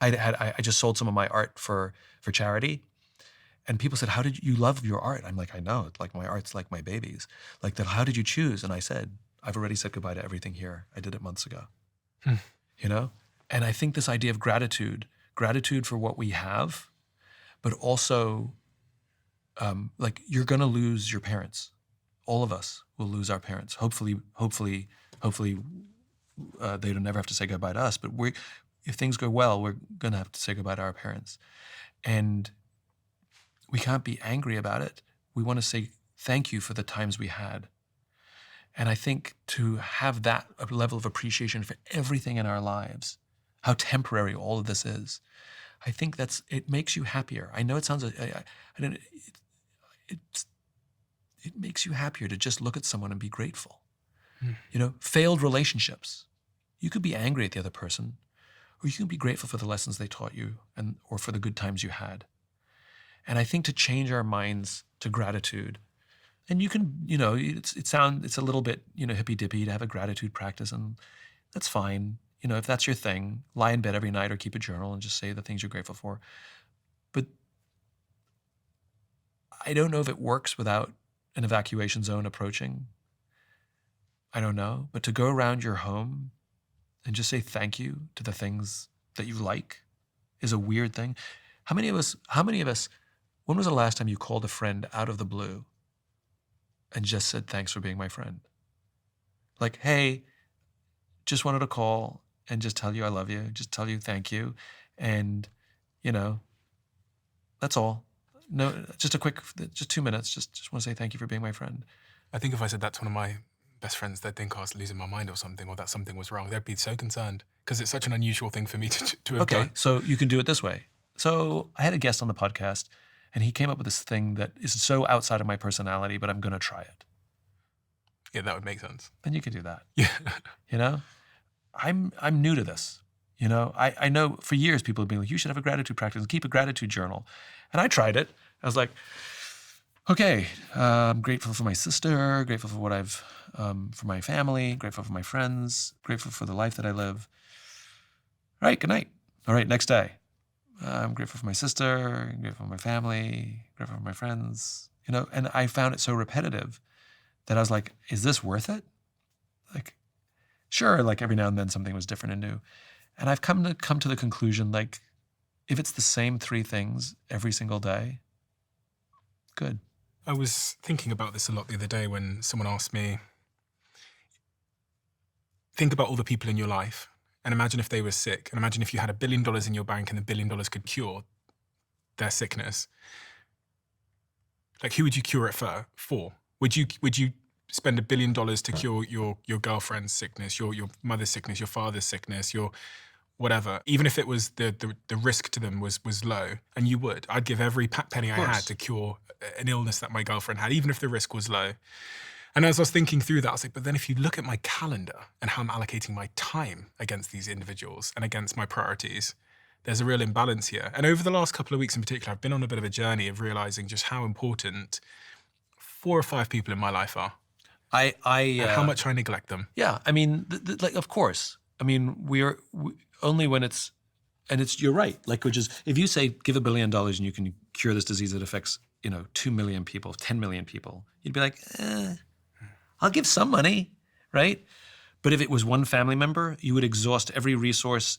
I just sold some of my art for charity. And people said, how did you love your art? I'm like, I know, it's like my art's like my babies. Like that, how did you choose? And I said, I've already said goodbye to everything here. I did it months ago, you know? And I think this idea of gratitude for what we have, but also like you're gonna lose your parents. All of us will lose our parents. Hopefully, they don't never have to say goodbye to us, but if things go well, we're gonna have to say goodbye to our parents. And we can't be angry about it. We want to say thank you for the times we had. And I think to have that level of appreciation for everything in our lives, how temporary all of this is, I think it makes you happier. I know it sounds, it makes you happier to just look at someone and be grateful. You know, failed relationships. You could be angry at the other person, or you can be grateful for the lessons they taught you or for the good times you had. And I think to change our minds to gratitude, and you can, you know, it's a little bit, you know, hippy dippy to have a gratitude practice, and that's fine. You know, if that's your thing, lie in bed every night or keep a journal and just say the things you're grateful for. But I don't know if it works without an evacuation zone approaching. I don't know. But to go around your home and just say thank you to the things that you like is a weird thing. How many of us, when was the last time you called a friend out of the blue and just said, thanks for being my friend? Like, hey, just wanted to call and just tell you I love you, just tell you thank you. And, you know, that's all. No, just 2 minutes. Just want to say thank you for being my friend. I think if I said that to one of my best friends, they'd think I was losing my mind or something, or that something was wrong. They'd be so concerned because it's such an unusual thing for me to have done. Okay, so you can do it this way. So I had a guest on the podcast, and he came up with this thing that is so outside of my personality, but I'm going to try it. Yeah, that would make sense. Then you can do that. Yeah. You know, I'm new to this. You know, I know for years people have been like, you should have a gratitude practice and keep a gratitude journal. And I tried it. I was like, okay, I'm grateful for my sister, grateful for what for my family, grateful for my friends, grateful for the life that I live. All right, good night. All right, next day. I'm grateful for my sister, grateful for my family, grateful for my friends, you know, and I found it so repetitive that I was like, is this worth it? Like, sure, like every now and then something was different and new. And I've come to the conclusion, like, if it's the same 3 things every single day, good. I was thinking about this a lot the other day when someone asked me, think about all the people in your life and imagine if they were sick, and imagine if you had $1 billion in your bank and the $1 billion could cure their sickness. Like, who would you cure it for? Would you spend $1 billion to cure your girlfriend's sickness, your mother's sickness, your father's sickness, your whatever, even if it was the risk to them was low? And you would. I'd give every penny I had to cure an illness that my girlfriend had, even if the risk was low. And as I was thinking through that, I was like, but then if you look at my calendar and how I'm allocating my time against these individuals and against my priorities, there's a real imbalance here. And over the last couple of weeks in particular, I've been on a bit of a journey of realizing just how important 4 or 5 people in my life are. And how much I neglect them. Yeah, I mean, like, of course. I mean, only when you're right. Like, which is, if you say, give $1 billion and you can cure this disease that affects, 2 million people, 10 million people, you'd be like, I'll give some money, right? But if it was one family member, you would exhaust every resource